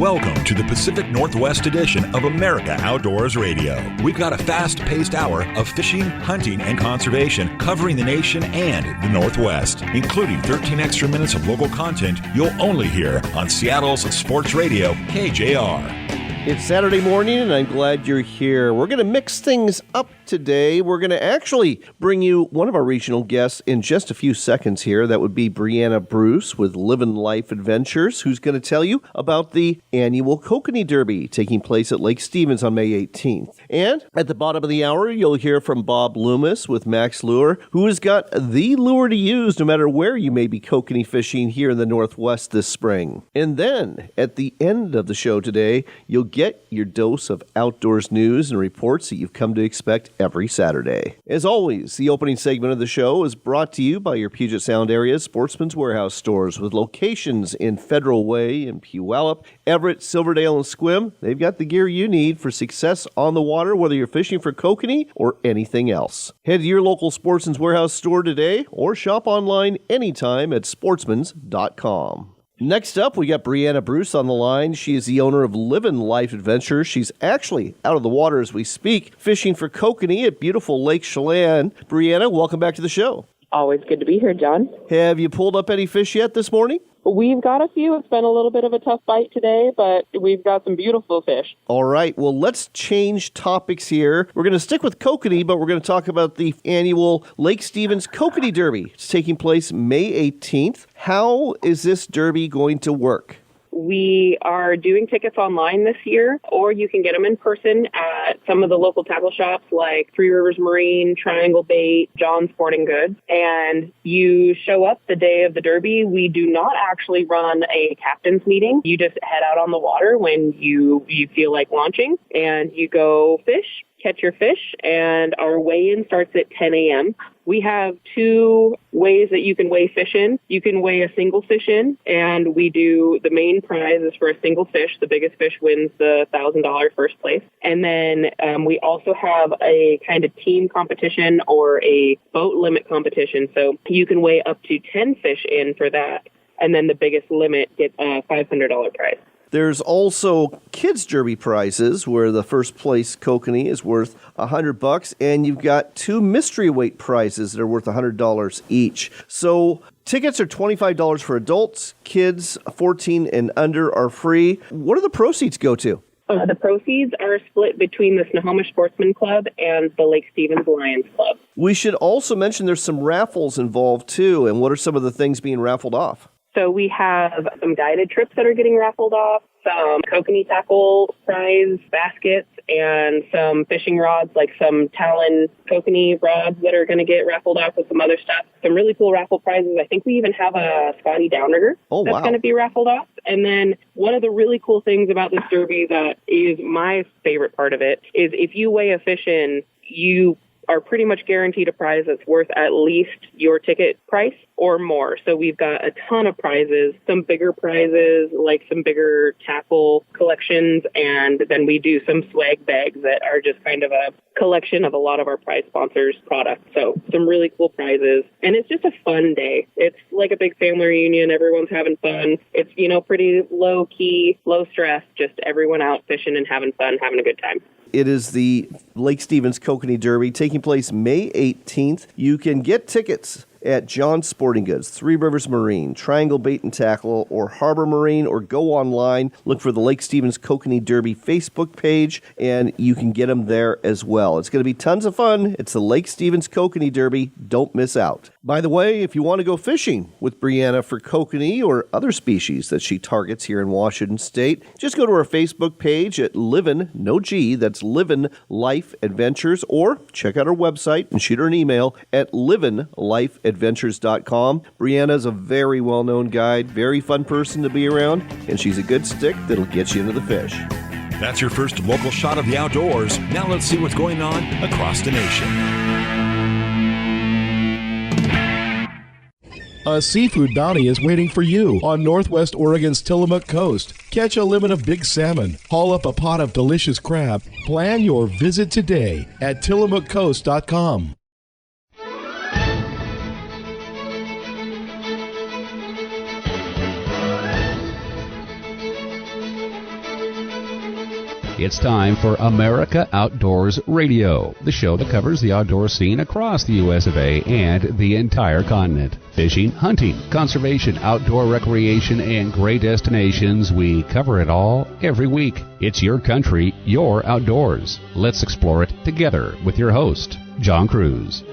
Welcome to the Pacific Northwest edition of America Outdoors Radio. We've got a fast-paced hour of fishing, hunting, and conservation covering the nation and the Northwest, including 13 extra minutes of local content you'll only hear on Seattle's sports radio, KJR. It's Saturday morning, and I'm glad you're here. We're going to mix things up today. We're going to actually bring you one of our regional guests in just a few seconds here. That would be Brianna Bruce with Livin' Life Adventures, who's going to tell you about the annual Kokanee Derby taking place at Lake Stevens on May 18th. And at the bottom of the hour, you'll hear from Bob Loomis with Max Lure, who has got the lure to use no matter where you may be kokanee fishing here in the Northwest this spring. And then, at the end of the show today, you'll get your dose of outdoors news and reports that you've come to expect every Saturday. As always, the opening segment of the show is brought to you by your Puget Sound area Sportsman's Warehouse stores with locations in Federal Way and Puyallup, Everett, Silverdale, and Sequim. They've got the gear you need for success on the water, whether you're fishing for kokanee or anything else. Head to your local Sportsman's Warehouse store today or shop online anytime at sportsmans.com. Next up, we got Brianna Bruce on the line. She is the owner of Livin' Life Adventures. She's actually out of the water as we speak, fishing for kokanee at beautiful Lake Chelan. Brianna, welcome back to the show. Always good to be here, John. Have you pulled up any fish yet this morning? We've got a few. It's been a little bit of a tough bite today, but we've got some beautiful fish. All right. Well, let's change topics here. We're going to stick with kokanee, but we're going to talk about the annual Lake Stevens Kokanee Derby. It's taking place May 18th. How is this derby going to work? We are doing tickets online this year, or you can get them in person at some of the local tackle shops like Three Rivers Marine, Triangle Bait, John Sporting Goods. And you show up the day of the Derby. We do not actually run a captain's meeting. You just head out on the water when you feel like launching, and you go fish, catch your fish, and our weigh-in starts at 10 a.m. We have two ways that you can weigh fish in. You can weigh a single fish in, and we do the main prize is for a single fish. The biggest fish wins the $1,000 first place. And then we also have a kind of team competition or a boat limit competition. So you can weigh up to 10 fish in for that, and then the biggest limit gets a $500 prize. There's also kids' derby prizes where the first place kokanee is worth $100, and you've got two mystery weight prizes that are worth $100 each. So tickets are $25 for adults. Kids 14 and under are free. What do the proceeds go to? The proceeds are split between the Snohomish Sportsman Club and the Lake Stevens Lions Club. We should also mention there's some raffles involved too, and what are some of the things being raffled off? So we have some guided trips that are getting raffled off, some kokanee tackle prize baskets, and some fishing rods, like some Talon kokanee rods that are going to get raffled off with some other stuff. Some really cool raffle prizes. I think we even have a Scotty downrigger that's going to be raffled off. And then one of the really cool things about this derby that is my favorite part of it is if you weigh a fish in, you are pretty much guaranteed a prize that's worth at least your ticket price or more. So we've got a ton of prizes, some bigger prizes, like some bigger tackle collections, and then we do some swag bags that are just kind of a collection of a lot of our prize sponsors' products. So some really cool prizes, and it's just a fun day. It's like a big family reunion. Everyone's having fun. It's, pretty low key, low stress, just everyone out fishing and having fun, having a good time. It is the Lake Stevens Kokanee Derby taking place May 18th. You can get tickets at John Sporting Goods, Three Rivers Marine, Triangle Bait and Tackle, or Harbor Marine, or go online, look for the Lake Stevens Kokanee Derby Facebook page, and you can get them there as well. It's going to be tons of fun. It's the Lake Stevens Kokanee Derby. Don't miss out. By the way, if you want to go fishing with Brianna for kokanee or other species that she targets here in Washington State, just go to her Facebook page at Livin', no G, that's Livin' Life Adventures, or check out her website and shoot her an email at livinlifeadventures.com. Brianna's a very well-known guide, very fun person to be around, and she's a good stick that'll get you into the fish. That's your first local shot of the outdoors. Now let's see what's going on across the nation. A seafood bounty is waiting for you on Northwest Oregon's Tillamook Coast. Catch a limit of big salmon, haul up a pot of delicious crab. Plan your visit today at tillamookcoast.com. It's time for America Outdoors Radio, the show that covers the outdoor scene across the U.S. of A. and the entire continent. Fishing, hunting, conservation, outdoor recreation, and great destinations. We cover it all every week. It's your country, your outdoors. Let's explore it together with your host, John Kruse.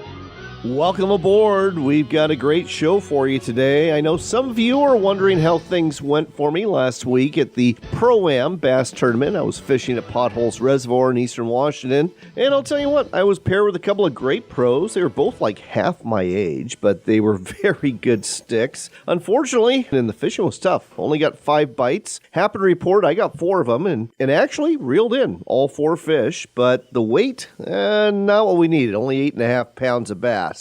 Welcome aboard. We've got a great show for you today. I know some of you are wondering how things went for me last week at the Pro-Am Bass Tournament. I was fishing at Potholes Reservoir in eastern Washington. And I'll tell you what, I was paired with a couple of great pros. They were both like half my age, but they were very good sticks. Unfortunately, and the fishing was tough. Only got 5 bites. Happy to report I got 4 of them and actually reeled in all 4 fish. But the weight, not what we needed. Only 8.5 pounds of bass.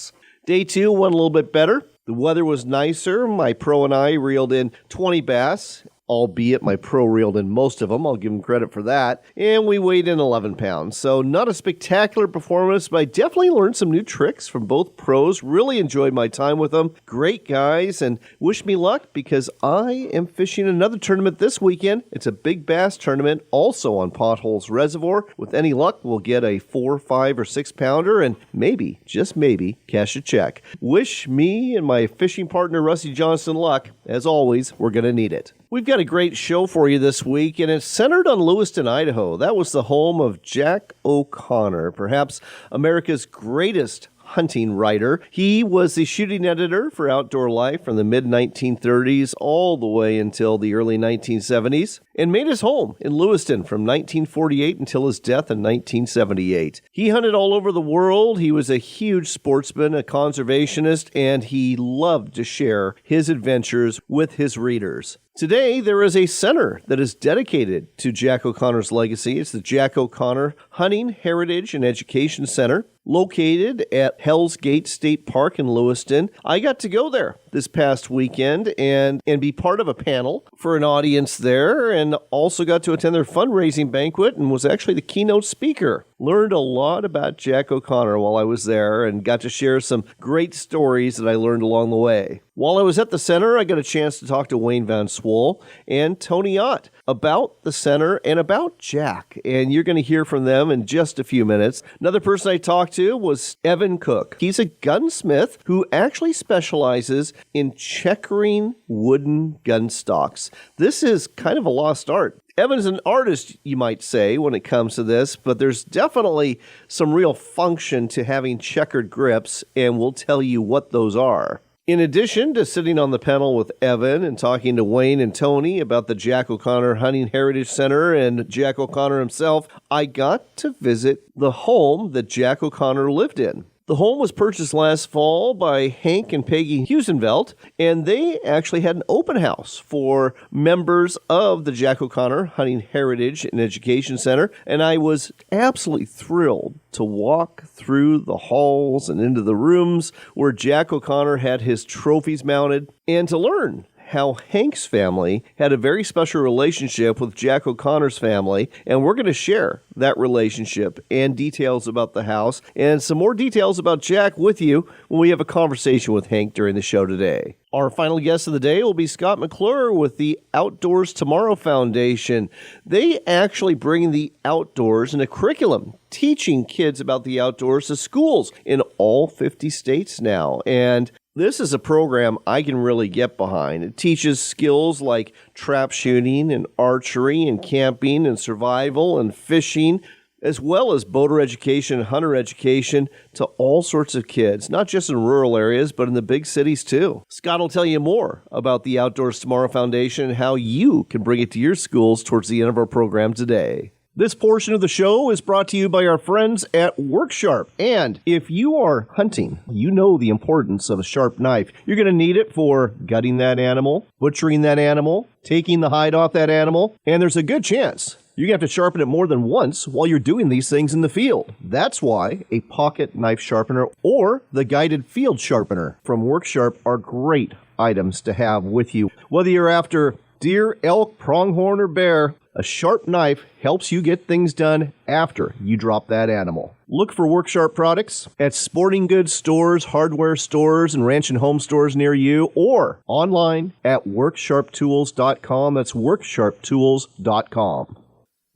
Day 2 went a little bit better. The weather was nicer. My pro and I reeled in 20 bass, albeit my pro reeled in most of them. I'll give him credit for that. And we weighed in 11 pounds. So not a spectacular performance, but I definitely learned some new tricks from both pros. Really enjoyed my time with them. Great guys, and wish me luck because I am fishing another tournament this weekend. It's a big bass tournament, also on Potholes Reservoir. With any luck, we'll get a 4, 5, or 6 pounder and maybe, just maybe, cash a check. Wish me and my fishing partner, Rusty Johnson, luck. As always, we're going to need it. We've got a great show for you this week, and it's centered on Lewiston, Idaho. That was the home of Jack O'Connor, perhaps America's greatest hunting writer. He was the shooting editor for Outdoor Life from the mid-1930s all the way until the early 1970s, and made his home in Lewiston from 1948 until his death in 1978. He hunted all over the world. He was a huge sportsman, a conservationist, and he loved to share his adventures with his readers. Today, there is a center that is dedicated to Jack O'Connor's legacy. It's the Jack O'Connor Hunting, Heritage, and Education Center, located at Hell's Gate State Park in Lewiston. I got to go there this past weekend and be part of a panel for an audience there, and also got to attend their fundraising banquet and was actually the keynote speaker. Learned a lot about Jack O'Connor while I was there and got to share some great stories that I learned along the way. While I was at the center, I got a chance to talk to Wayne Van Zwoll and Tony Otte about the center and about Jack, and you're going to hear from them in just a few minutes. Another person I talked to was Evan Koch. He's a gunsmith who actually specializes in checkering wooden gun stocks. This is kind of a lost art. Evan's an artist, you might say, when it comes to this, but there's definitely some real function to having checkered grips, and we'll tell you what those are. In addition to sitting on the panel with Evan and talking to Wayne and Tony about the Jack O'Connor Hunting Heritage Center and Jack O'Connor himself, I got to visit the home that Jack O'Connor lived in. The home was purchased last fall by Hank and Peggy Heusinkveld, and they actually had an open house for members of the Jack O'Connor Hunting Heritage and Education Center, and I was absolutely thrilled to walk through the halls and into the rooms where Jack O'Connor had his trophies mounted, and to learn how Hank's family had a very special relationship with Jack O'Connor's family, and we're going to share that relationship and details about the house and some more details about Jack with you when we have a conversation with Hank during the show today. Our final guest of the day will be Scott McClure with the Outdoors Tomorrow Foundation. They actually bring the outdoors in a curriculum, teaching kids about the outdoors to schools in all 50 states now, and this is a program I can really get behind. It teaches skills like trap shooting and archery and camping and survival and fishing, as well as boater education and hunter education to all sorts of kids, not just in rural areas, but in the big cities too. Scott will tell you more about the Outdoors Tomorrow Foundation and how you can bring it to your schools towards the end of our program today. This portion of the show is brought to you by our friends at WorkSharp. And if you are hunting, you know the importance of a sharp knife. You're going to need it for gutting that animal, butchering that animal, taking the hide off that animal, and there's a good chance you're going to have to sharpen it more than once while you're doing these things in the field. That's why a pocket knife sharpener or the guided field sharpener from WorkSharp are great items to have with you. Whether you're after deer, elk, pronghorn, or bear, a sharp knife helps you get things done after you drop that animal. Look for WorkSharp products at sporting goods stores, hardware stores, and ranch and home stores near you, or online at worksharptools.com. That's worksharptools.com.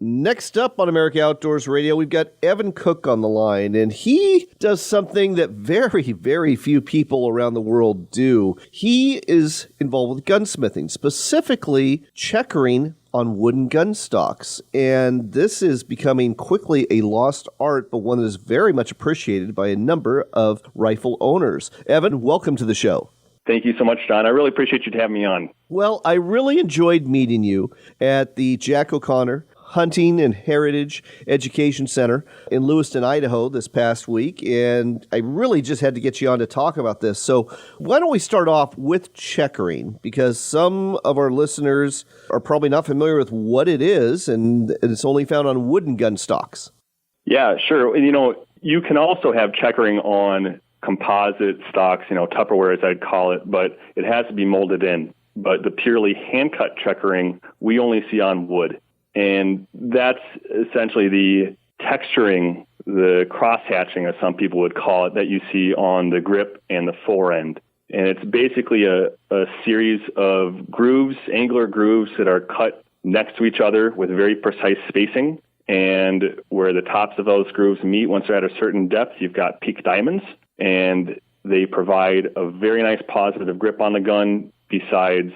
Next up on America Outdoors Radio, we've got Evan Koch on the line, and he does something that very, very few people around the world do. He is involved with gunsmithing, specifically checkering on wooden gun stocks. And this is becoming quickly a lost art, but one that is very much appreciated by a number of rifle owners. Evan, welcome to the show. Thank you so much, John. I really appreciate you having me on. Well, I really enjoyed meeting you at the Jack O'Connor Hunting and Heritage Education Center in Lewiston, Idaho this past week, and I really just had to get you on to talk about this. So why don't we start off with checkering, because some of our listeners are probably not familiar with what it is, and it's only found on wooden gun stocks. Yeah, sure. You can also have checkering on composite stocks, Tupperware as I'd call it, but it has to be molded in. But the purely hand-cut checkering, we only see on wood. And that's essentially the texturing, the cross-hatching, as some people would call it, that you see on the grip and the forend. And it's basically a series of grooves, angular grooves that are cut next to each other with very precise spacing. And where the tops of those grooves meet, once they're at a certain depth, you've got peak diamonds. And they provide a very nice positive grip on the gun, besides,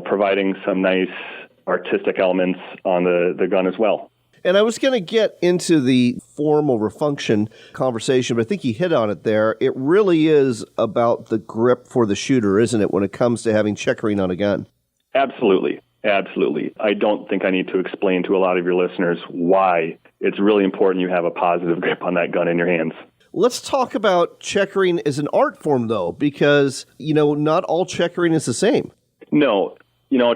providing some nice artistic elements on the gun as well. And I was going to get into the form over function conversation, but I think you hit on it there. It really is about the grip for the shooter, isn't it, when it comes to having checkering on a gun? Absolutely. Absolutely. I don't think I need to explain to a lot of your listeners why it's really important you have a positive grip on that gun in your hands. Let's talk about checkering as an art form, though, because, not all checkering is the same. No.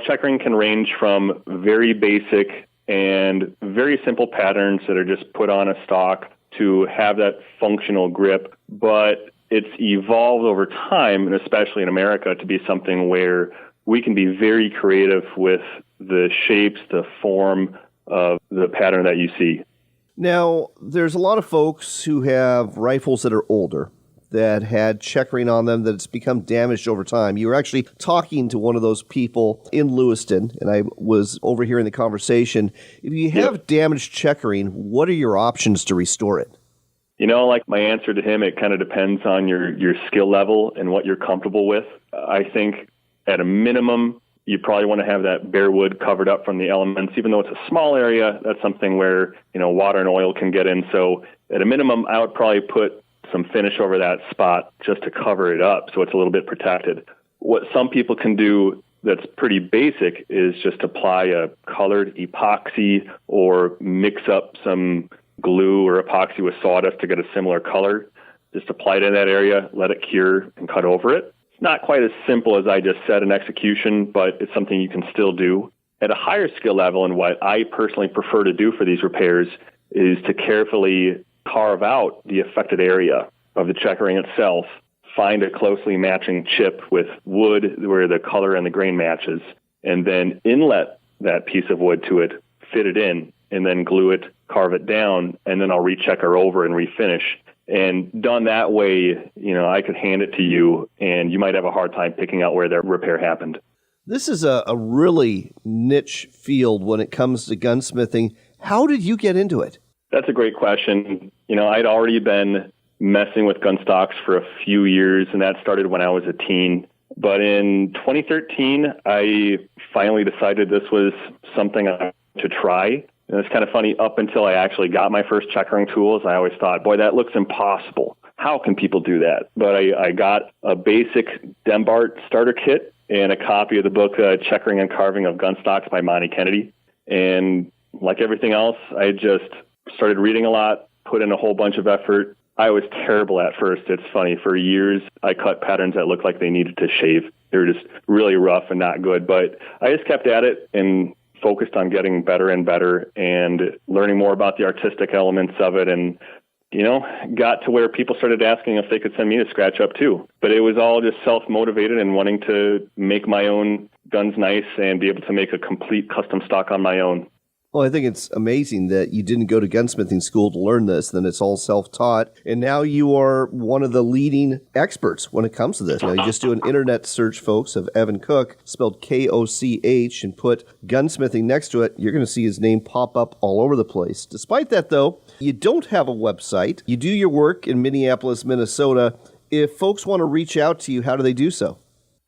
Checkering can range from very basic and very simple patterns that are just put on a stock to have that functional grip, but it's evolved over time, and especially in America, to be something where we can be very creative with the shapes, the form of the pattern that you see. Now, there's a lot of folks who have rifles that are older, that had checkering on them, that it's become damaged over time. You were actually talking to one of those people in Lewiston, and I was overhearing the conversation. If you have damaged checkering, what are your options to restore it? Like my answer to him, it kind of depends on your skill level and what you're comfortable with. I think at a minimum, you probably want to have that bare wood covered up from the elements. Even though it's a small area, that's something where, water and oil can get in. So at a minimum, I would probably put some finish over that spot just to cover it up so it's a little bit protected. What some people can do that's pretty basic is just apply a colored epoxy or mix up some glue or epoxy with sawdust to get a similar color. Just apply it in that area, let it cure, and cut over it. It's not quite as simple as I just said in execution, but it's something you can still do. At a higher skill level, and what I personally prefer to do for these repairs is to carefully carve out the affected area of the checkering itself, find a closely matching chip with wood where the color and the grain matches, and then inlet that piece of wood to it, fit it in, and then glue it, carve it down, and then I'll rechecker over and refinish. And done that way, I could hand it to you, and you might have a hard time picking out where that repair happened. This is a really niche field when it comes to gunsmithing. How did you get into it? That's a great question. I'd already been messing with gun stocks for a few years, and that started when I was a teen. But in 2013, I finally decided this was something I wanted to try. And it's kind of funny, up until I actually got my first checkering tools, I always thought, boy, that looks impossible. How can people do that? But I got a basic Dembart starter kit and a copy of the book, Checkering and Carving of Gun Stocks by Monty Kennedy. And like everything else, I just started reading a lot, put in a whole bunch of effort. I was terrible at first. It's funny. For years, I cut patterns that looked like they needed to shave. They were just really rough and not good. But I just kept at it and focused on getting better and better and learning more about the artistic elements of it, and got to where people started asking if they could send me to scratch up too. But it was all just self-motivated and wanting to make my own guns nice and be able to make a complete custom stock on my own. Well, I think it's amazing that you didn't go to gunsmithing school to learn this, then it's all self-taught, and now you are one of the leading experts when it comes to this. Now, you just do an internet search, folks, of Evan Koch, spelled Koch, and put gunsmithing next to it. You're going to see his name pop up all over the place. Despite that, though, you don't have a website. You do your work in Minneapolis, Minnesota. If folks want to reach out to you, how do they do so?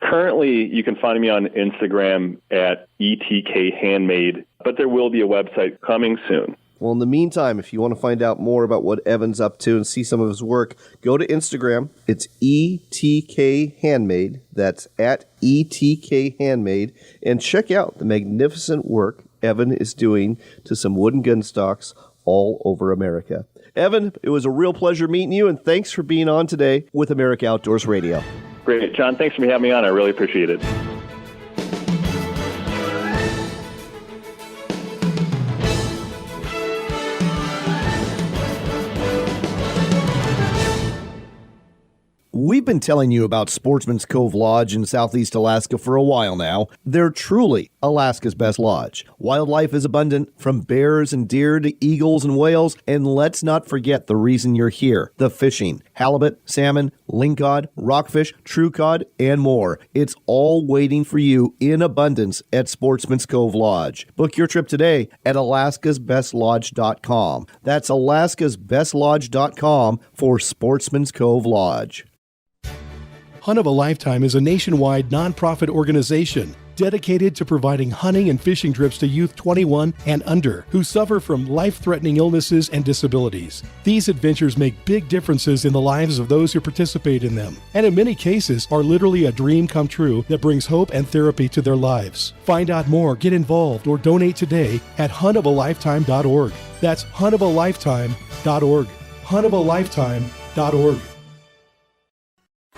Currently, you can find me on Instagram at ETKHandmade, but there will be a website coming soon. Well, in the meantime, if you want to find out more about what Evan's up to and see some of his work, go to Instagram. It's ETKHandmade. That's at ETKHandmade. And check out the magnificent work Evan is doing to some wooden gun stocks all over America. Evan, it was a real pleasure meeting you, and thanks for being on today with America Outdoors Radio. Great. John, thanks for having me on. I really appreciate it. We've been telling you about Sportsman's Cove Lodge in Southeast Alaska for a while now. They're truly Alaska's best lodge. Wildlife is abundant, from bears and deer to eagles and whales, and let's not forget the reason you're here, the fishing. Halibut, salmon, lingcod, rockfish, true cod, and more. It's all waiting for you in abundance at Sportsman's Cove Lodge. Book your trip today at alaskasbestlodge.com. That's alaskasbestlodge.com for Sportsman's Cove Lodge. Hunt of a Lifetime is a nationwide nonprofit organization dedicated to providing hunting and fishing trips to youth 21 and under who suffer from life-threatening illnesses and disabilities. These adventures make big differences in the lives of those who participate in them, and in many cases are literally a dream come true that brings hope and therapy to their lives. Find out more, get involved, or donate today at huntofalifetime.org. That's huntofalifetime.org. huntofalifetime.org.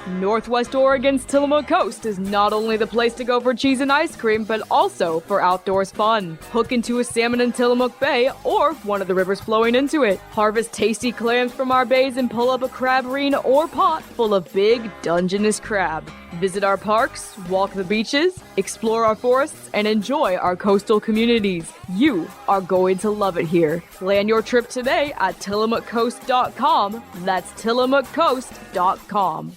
Northwest Oregon's Tillamook Coast is not only the place to go for cheese and ice cream, but also for outdoors fun. Hook into a salmon in Tillamook Bay or one of the rivers flowing into it. Harvest tasty clams from our bays and pull up a crab arena or pot full of big Dungeness crab. Visit our parks, walk the beaches, explore our forests, and enjoy our coastal communities. You are going to love it here. Plan your trip today at tillamookcoast.com. That's tillamookcoast.com.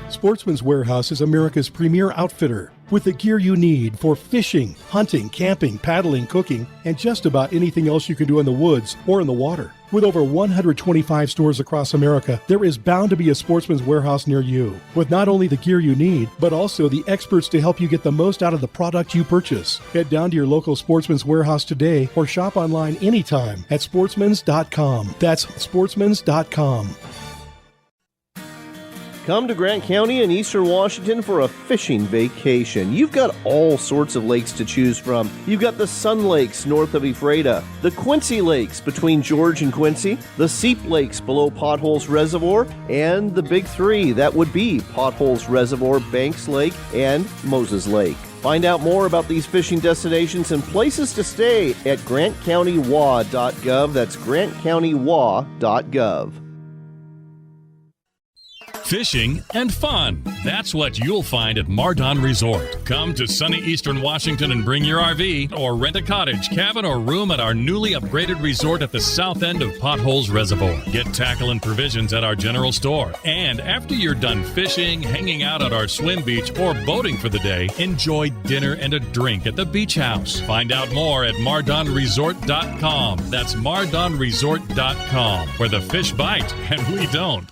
Sportsman's Warehouse is America's premier outfitter with the gear you need for fishing, hunting, camping, paddling, cooking, and just about anything else you can do in the woods or in the water. With over 125 stores across America, there is bound to be a Sportsman's Warehouse near you, with not only the gear you need, but also the experts to help you get the most out of the product you purchase. Head down to your local Sportsman's Warehouse today or shop online anytime at sportsmans.com. That's sportsmans.com. Come to Grant County in eastern Washington for a fishing vacation. You've got all sorts of lakes to choose from. You've got the Sun Lakes north of Ephrata, the Quincy Lakes between George and Quincy, the Seep Lakes below Potholes Reservoir, and the big three, that would be Potholes Reservoir, Banks Lake, and Moses Lake. Find out more about these fishing destinations and places to stay at grantcountywa.gov. That's grantcountywa.gov. Fishing and fun. That's what you'll find at Mardon Resort. Come to sunny eastern Washington and bring your RV or rent a cottage, cabin, or room at our newly upgraded resort at the south end of Potholes Reservoir. Get tackle and provisions at our general store. And after you're done fishing, hanging out at our swim beach, or boating for the day, enjoy dinner and a drink at the beach house. Find out more at mardonresort.com. That's mardonresort.com, where the fish bite and we don't.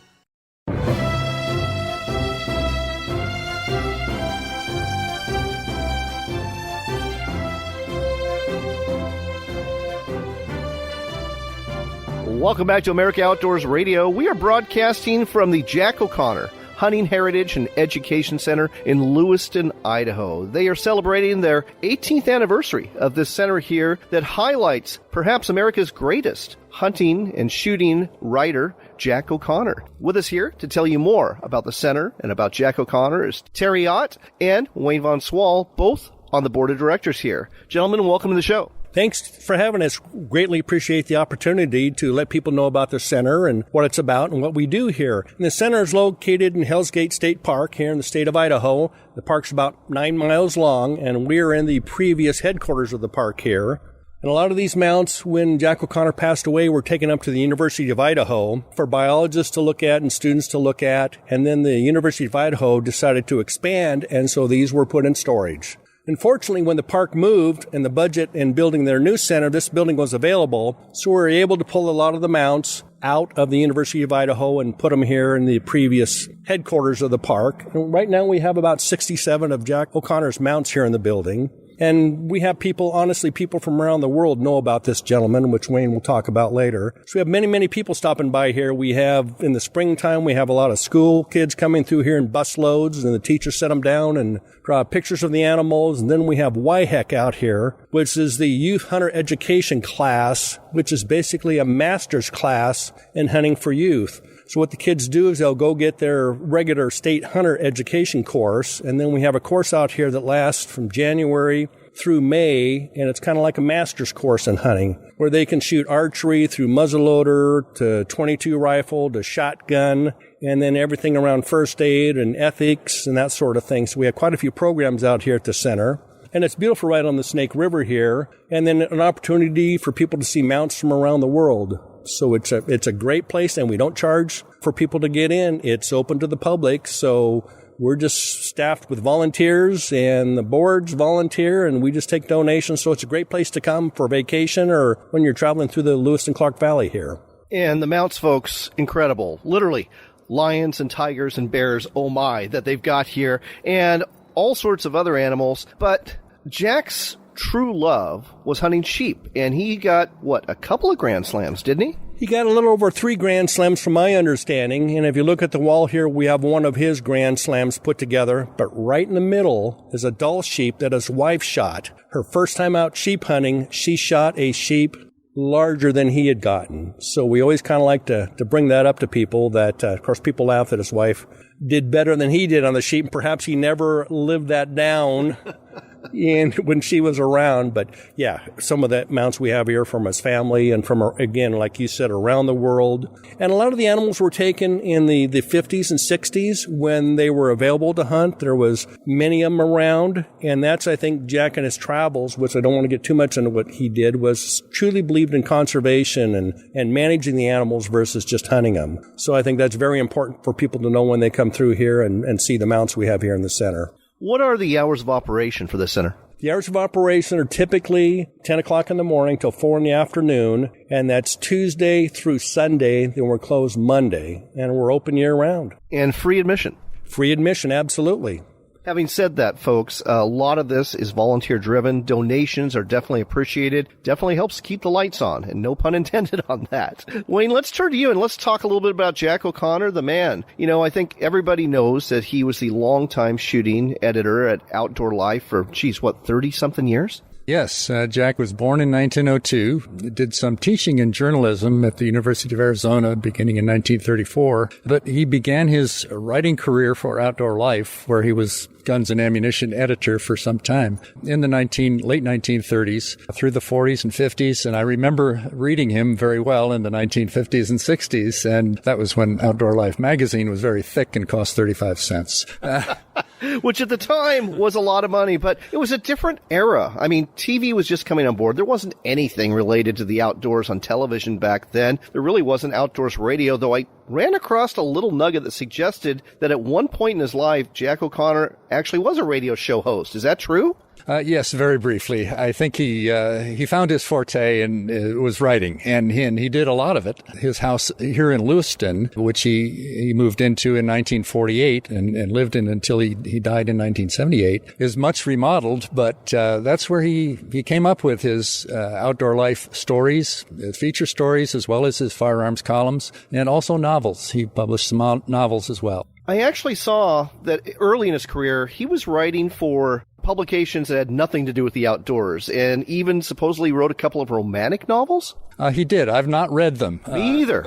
Welcome back to America Outdoors Radio. We are broadcasting from the Jack O'Connor Hunting Heritage and Education Center in Lewiston, Idaho. They are celebrating their 18th anniversary of this center here that highlights perhaps America's greatest hunting and shooting writer, Jack O'Connor. With us here to tell you more about the center and about Jack O'Connor is Tony Otte and Wayne Van Zwoll, both on the board of directors here. Gentlemen, welcome to the show. Thanks for having us. Greatly appreciate the opportunity to let people know about the center and what it's about and what we do here. And the center is located in Hell's Gate State Park here in the state of Idaho. The park's about 9 miles long, and we're in the previous headquarters of the park here. And a lot of these mounts, when Jack O'Connor passed away, were taken up to the University of Idaho for biologists to look at and students to look at. And then the University of Idaho decided to expand, and so these were put in storage. Unfortunately, when the park moved and the budget in building their new center, this building was available, so we were able to pull a lot of the mounts out of the University of Idaho and put them here in the previous headquarters of the park. And right now we have about 67 of Jack O'Connor's mounts here in the building. And we have people, honestly, people from around the world know about this gentleman, which Wayne will talk about later. So we have many, many people stopping by here. We have, in the springtime, we have a lot of school kids coming through here in bus loads, and the teachers set them down and draw pictures of the animals. And then we have YHEC out here, which is the Youth Hunter Education class, which is basically a master's class in hunting for youth. So what the kids do is they'll go get their regular state hunter education course, and then we have a course out here that lasts from January through May, and it's kind of like a master's course in hunting, where they can shoot archery through muzzleloader to .22 rifle to shotgun, and then everything around first aid and ethics and that sort of thing. So we have quite a few programs out here at the center. And it's beautiful right on the Snake River here, and then an opportunity for people to see mounts from around the world. So it's a great place, and we don't charge for people to get in. It's open to the public, so we're just staffed with volunteers, and the boards volunteer, and we just take donations. So it's a great place to come for vacation or when you're traveling through the Lewiston Clark Valley here. And the mounts, folks, incredible. Literally, lions and tigers and bears, oh my, that they've got here, and all sorts of other animals. But Jack's true love was hunting sheep, and he got, a couple of Grand Slams, didn't he? He got a little over 3 Grand Slams from my understanding, and if you look at the wall here, we have one of his Grand Slams put together, but right in the middle is a Dall sheep that his wife shot. Her first time out sheep hunting, she shot a sheep larger than he had gotten. So we always kind of like to bring that up to people that, of course, people laugh that his wife did better than he did on the sheep, and perhaps he never lived that down when she was around. But yeah, some of the mounts we have here from his family and from, again, like you said, around the world. And a lot of the animals were taken in the 50s and 60s when they were available to hunt. There was many of them around, and that's, I think, Jack and his travels, which I don't want to get too much into what he did, was truly believed in conservation and managing the animals versus just hunting them. So I think that's very important for people to know when they come through here and see the mounts we have here in the center. What are the hours of operation for this center? The hours of operation are typically 10 o'clock in the morning till 4 in the afternoon, and that's Tuesday through Sunday. Then we're closed Monday, and we're open year-round. And free admission? Free admission, absolutely. Having said that, folks, a lot of this is volunteer-driven. Donations are definitely appreciated. Definitely helps keep the lights on, and no pun intended on that. Wayne, let's turn to you, and let's talk a little bit about Jack O'Connor, the man. You know, I think everybody knows that he was the longtime shooting editor at Outdoor Life for, 30-something years? Yes, Jack was born in 1902, did some teaching in journalism at the University of Arizona beginning in 1934, but he began his writing career for Outdoor Life, where he was guns and ammunition editor for some time in the late 1930s through the 40s and 50s. And I remember reading him very well in the 1950s and 60s. And that was when Outdoor Life magazine was very thick and cost 35 cents. Which at the time was a lot of money, but it was a different era. I mean, TV was just coming on board. There wasn't anything related to the outdoors on television back then. There really wasn't outdoors radio, though I ran across a little nugget that suggested that at one point in his life, Jack O'Connor actually was a radio show host. Is that true? Yes, very briefly. I think he found his forte and was writing, and he did a lot of it. His house here in Lewiston, which he moved into in 1948 and lived in until he died in 1978, is much remodeled, but that's where he came up with his Outdoor Life stories, feature stories, as well as his firearms columns, and also novels. He published some novels as well. I actually saw that early in his career, he was writing for publications that had nothing to do with the outdoors, and even supposedly wrote a couple of romantic novels? He did. I've not read them. Me either.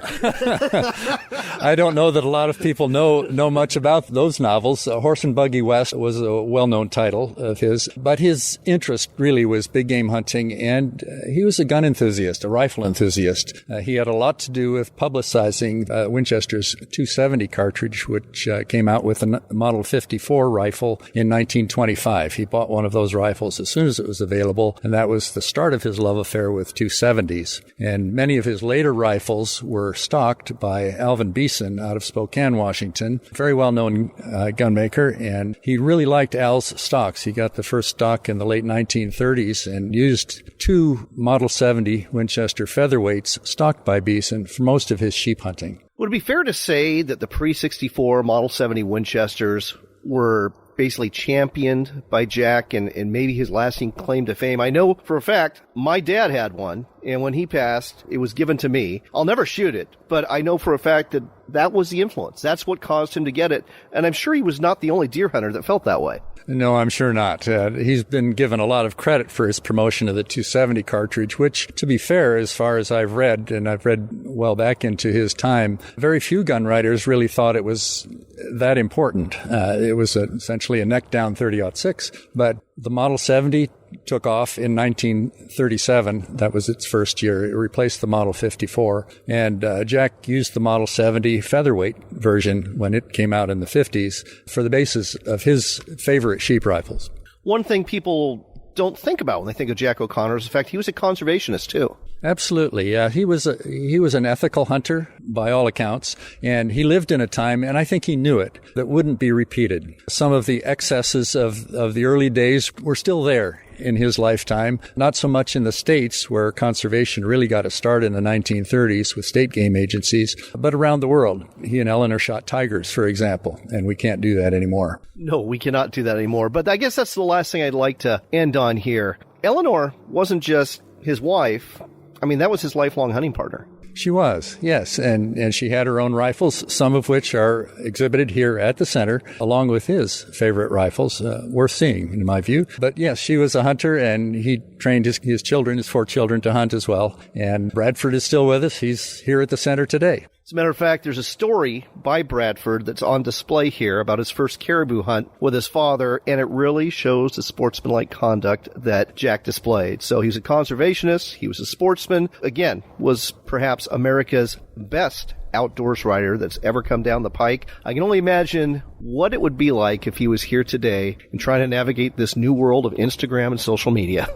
I don't know that a lot of people know much about those novels. Horse and Buggy West was a well-known title of his, but his interest really was big game hunting, and he was a gun enthusiast, a rifle enthusiast. He had a lot to do with publicizing Winchester's 270 cartridge, which came out with a Model 54 rifle in 1925. He bought one of those rifles as soon as it was available, and that was the start of his love affair with 270s. And many of his later rifles were stocked by Alvin Beeson out of Spokane, Washington, very well-known gunmaker, and he really liked Al's stocks. He got the first stock in the late 1930s and used 2 Model 70 Winchester featherweights stocked by Beeson for most of his sheep hunting. Would it be fair to say that the pre-64 Model 70 Winchesters were basically championed by Jack and maybe his lasting claim to fame? I know for a fact my dad had one, and when he passed, it was given to me. I'll never shoot it, but I know for a fact that that was the influence. That's what caused him to get it, and I'm sure he was not the only deer hunter that felt that way. No, I'm sure not. He's been given a lot of credit for his promotion of the 270 cartridge, which, to be fair, as far as I've read, and I've read well back into his time, very few gun writers really thought it was that important. It was essentially a neck-down 30-06, but the Model 70 took off in 1937. That was its first year. It replaced the Model 54. And Jack used the Model 70 featherweight version when it came out in the 50s for the basis of his favorite sheep rifles. One thing people don't think about when they think of Jack O'Connor is the fact he was a conservationist, too. Absolutely. Yeah, he was an ethical hunter by all accounts, and he lived in a time, and I think he knew it, that wouldn't be repeated. Some of the excesses of the early days were still there in his lifetime, not so much in the States where conservation really got a start in the 1930s with state game agencies, but around the world. He and Eleanor shot tigers, for example, and we can't do that anymore. No, we cannot do that anymore. But I guess that's the last thing I'd like to end on here. Eleanor wasn't just his wife. I mean, that was his lifelong hunting partner. She was, yes, and she had her own rifles, some of which are exhibited here at the center, along with his favorite rifles, worth seeing, in my view. But yes, she was a hunter, and he trained his children, his 4 children, to hunt as well. And Bradford is still with us. He's here at the center today. As a matter of fact, there's a story by Bradford that's on display here about his first caribou hunt with his father, and it really shows the sportsmanlike conduct that Jack displayed. So he was a conservationist, he was a sportsman, again, was perhaps America's best outdoors rider that's ever come down the pike. I can only imagine what it would be like if he was here today and trying to navigate this new world of Instagram and social media.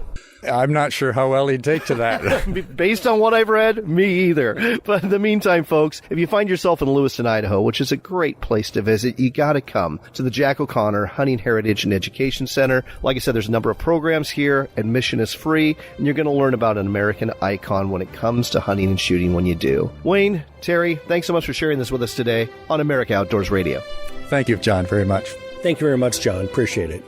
I'm not sure how well he'd take to that. Based on what I've read, me either. But in the meantime, folks, if you find yourself in Lewiston, Idaho, which is a great place to visit, you got to come to the Jack O'Connor Hunting Heritage and Education Center. Like I said, there's a number of programs here. Admission is free, and you're going to learn about an American icon when it comes to hunting and shooting when you do. Wayne, Terry, thanks so much for sharing this with us today on America Outdoors Radio. Thank you, John, very much. Thank you very much, John. Appreciate it.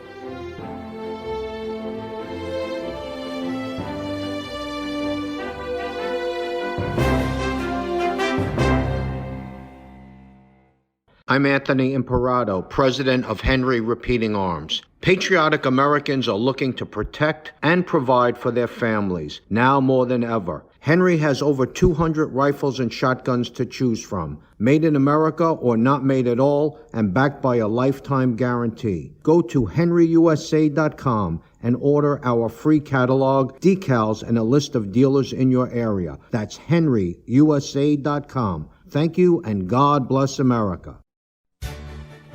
I'm Anthony Imperato, president of Henry Repeating Arms. Patriotic Americans are looking to protect and provide for their families, now more than ever. Henry has over 200 rifles and shotguns to choose from, made in America or not made at all, and backed by a lifetime guarantee. Go to henryusa.com and order our free catalog, decals, and a list of dealers in your area. That's henryusa.com. Thank you, and God bless America.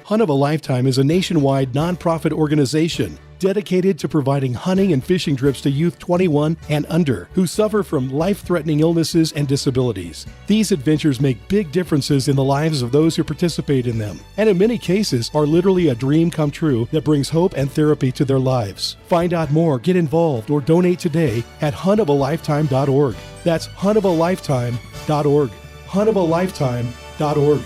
Hunt of a Lifetime is a nationwide nonprofit organization dedicated to providing hunting and fishing trips to youth 21 and under who suffer from life-threatening illnesses and disabilities. These adventures make big differences in the lives of those who participate in them, and in many cases are literally a dream come true that brings hope and therapy to their lives. Find out more, get involved, or donate today at huntofalifetime.org. That's huntofalifetime.org. huntofalifetime.org.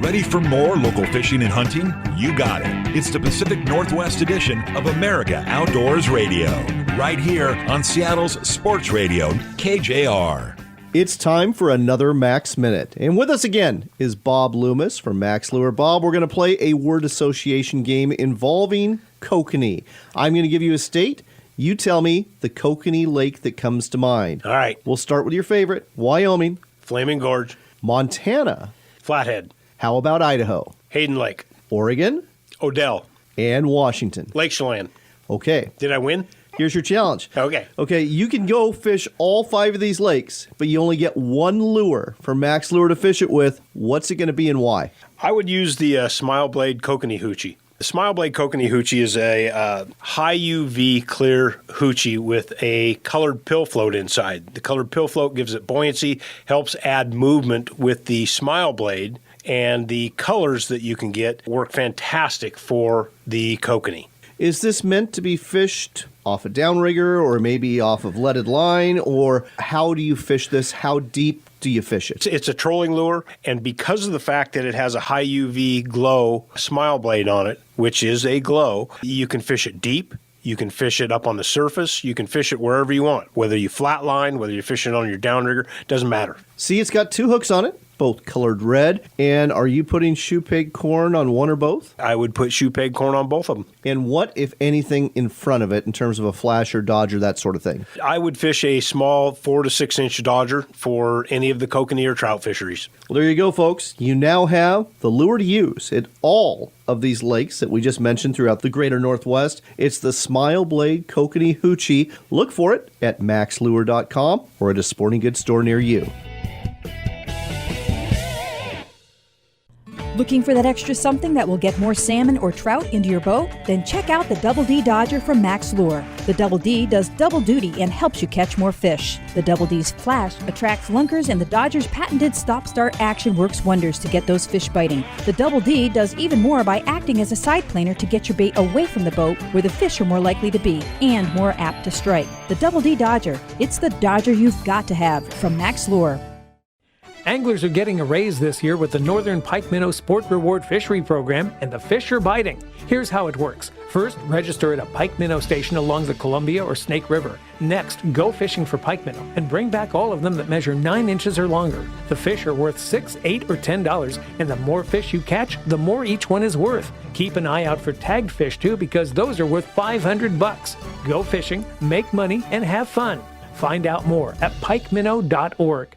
Ready for more local fishing and hunting? You got it. It's the Pacific Northwest edition of America Outdoors Radio, right here on Seattle's Sports Radio, KJR. It's time for another Max Minute. And with us again is Bob Loomis from Max Lure. Bob, we're going to play a word association game involving kokanee. I'm going to give you a state. You tell me the kokanee lake that comes to mind. All right. We'll start with your favorite, Wyoming. Flaming Gorge. Montana. Flathead. How about Idaho? Hayden Lake. Oregon. Odell. And Washington. Lake Chelan. Okay. Did I win? Here's your challenge. Okay, you can go fish all 5 of these lakes, but you only get one lure for Max Lure to fish it with. What's it going to be and why? I would use the Smile Blade Kokanee Hoochie. The Smile Blade Kokanee Hoochie is a high UV clear hoochie with a colored pill float inside. The colored pill float gives it buoyancy, helps add movement with the Smile Blade, and the colors that you can get work fantastic for the kokanee. Is this meant to be fished off a downrigger or maybe off of leaded line, or how do you fish this? How deep do you fish it? It's a trolling lure, and because of the fact that it has a high UV glow Smile Blade on it, which is a glow, you can fish it deep. You can fish it up on the surface. You can fish it wherever you want, whether you flatline, whether you're fishing on your downrigger, doesn't matter. See, it's got 2 hooks on it, both colored red. And are you putting shoe peg corn on one or both? I would put shoe peg corn on both of them. And what, if anything, in front of it in terms of a flasher, dodger, that sort of thing? I would fish a small 4 to 6 inch dodger for any of the kokanee or trout fisheries. Well, there you go, folks. You now have the lure to use at all of these lakes that we just mentioned throughout the greater Northwest. It's the Smile Blade Kokanee Hoochie. Look for it at maxlure.com or at a sporting goods store near you. Looking for that extra something that will get more salmon or trout into your boat? Then check out the Double D Dodger from Max Lure. The Double D does double duty and helps you catch more fish. The Double D's flash attracts lunkers, and the Dodger's patented stop-start action works wonders to get those fish biting. The Double D does even more by acting as a side planer to get your bait away from the boat where the fish are more likely to be and more apt to strike. The Double D Dodger. It's the Dodger you've got to have from Max Lure. Anglers are getting a raise this year with the Northern Pike Minnow Sport Reward Fishery Program, and the fish are biting. Here's how it works. First, register at a pike minnow station along the Columbia or Snake River. Next, go fishing for pike minnow and bring back all of them that measure 9 inches or longer. The fish are worth $6, $8, or $10, and the more fish you catch, the more each one is worth. Keep an eye out for tagged fish too, because those are worth $500. Go fishing, make money, and have fun. Find out more at pikeminnow.org.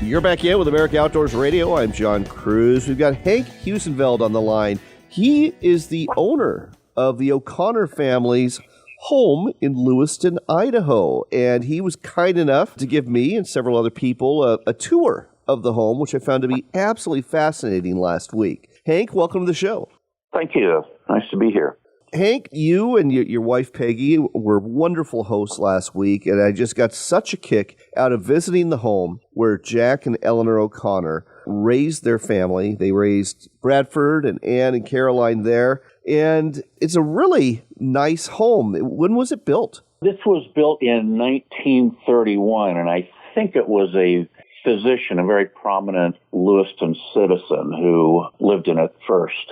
You're back in with America Outdoors Radio. I'm John Kruse. We've got Hank Heusinkveld on the line. He is the owner of the O'Connor family's home in Lewiston, Idaho. And he was kind enough to give me and several other people a tour of the home, which I found to be absolutely fascinating last week. Hank, welcome to the show. Thank you. Nice to be here. Hank, you and your wife Peggy were wonderful hosts last week, and I just got such a kick out of visiting the home where Jack and Eleanor O'Connor raised their family. They raised Bradford and Ann and Caroline there, and it's a really nice home. When was it built? This was built in 1931, and I think it was a physician, a very prominent Lewiston citizen who lived in it first.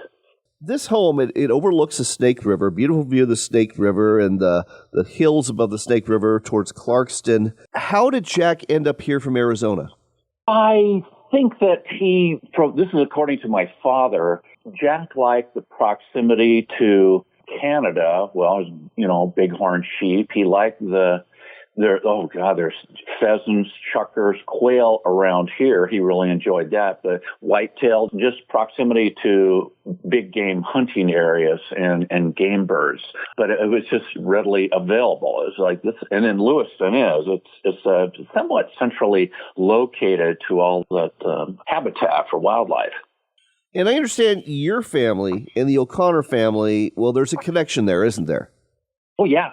This home, it overlooks the Snake River, beautiful view of the Snake River and the hills above the Snake River towards Clarkston. How did Jack end up here from Arizona? I think that this is according to my father, Jack liked the proximity to Canada. Well, bighorn sheep. He liked there's pheasants, chukars, quail around here. He really enjoyed that. But whitetails, just proximity to big game hunting areas and game birds. But it was just readily available. It's like this, and then Lewiston it's somewhat centrally located to all that habitat for wildlife. And I understand your family and the O'Connor family, well, there's a connection there, isn't there? Oh, yeah.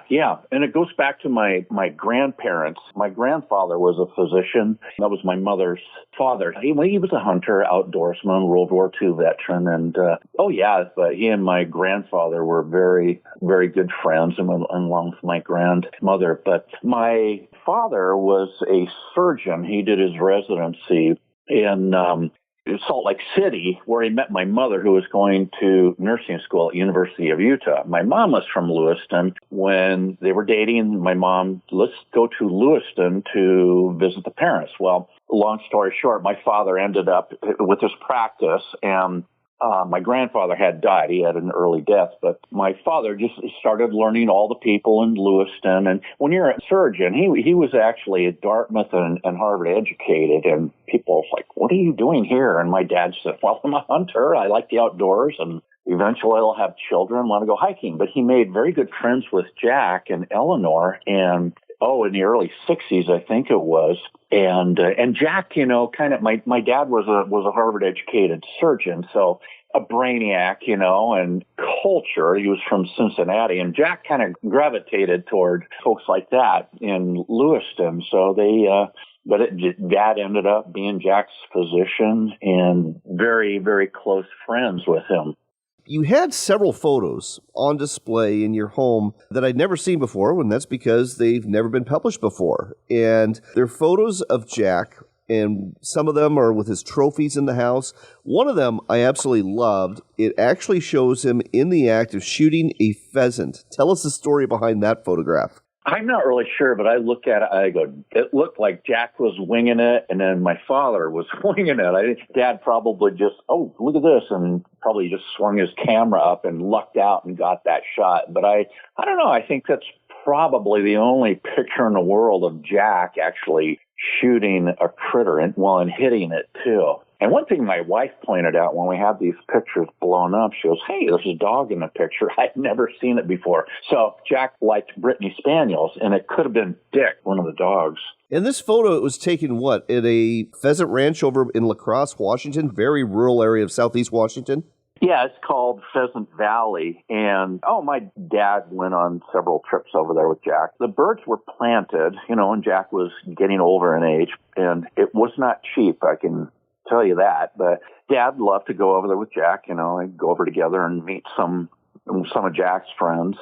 And it goes back to my grandparents. My grandfather was a physician. That was my mother's father. He was a hunter, outdoorsman, World War II veteran. And, but he and my grandfather were very, very good friends, and along with my grandmother. But my father was a surgeon. He did his residency in Salt Lake City, where he met my mother, who was going to nursing school at University of Utah. My mom was from Lewiston. When they were dating, my mom, let's go to Lewiston to visit the parents. Well, long story short, my father ended up with his practice, and my grandfather had died. He had an early death, but my father just started learning all the people in Lewiston. And when you're a surgeon, he was actually at Dartmouth and Harvard educated, and people were like, what are you doing here? And my dad said, well, I'm a hunter. I like the outdoors, and eventually I'll have children, want to go hiking. But he made very good friends with Jack and Eleanor, and in the early 60s, I think it was. And Jack, my dad was a Harvard educated surgeon, so a brainiac, and culture. He was from Cincinnati, and Jack kind of gravitated toward folks like that in Lewiston. So Dad ended up being Jack's physician and very, very close friends with him. You had several photos on display in your home that I'd never seen before, and that's because they've never been published before. And they're photos of Jack, and some of them are with his trophies in the house. One of them I absolutely loved. It actually shows him in the act of shooting a pheasant. Tell us the story behind that photograph. I'm not really sure, but I look at it, I go, it looked like Jack was winging it, and then my father was winging it. I think Dad probably just, look at this, and probably just swung his camera up and lucked out and got that shot. But I don't know, I think that's probably the only picture in the world of Jack actually shooting a critter and hitting it too. And one thing my wife pointed out when we had these pictures blown up, she goes, hey, there's a dog in the picture. I'd never seen it before. So Jack liked Brittany Spaniels, and it could have been Dick, one of the dogs. In this photo, it was taken, at a pheasant ranch over in La Crosse, Washington, very rural area of southeast Washington? Yeah, it's called Pheasant Valley. And, my dad went on several trips over there with Jack. The birds were planted, and Jack was getting older in age, and it was not cheap, I can tell you that. But Dad loved to go over there with Jack, and go over together and meet some of Jack's friends.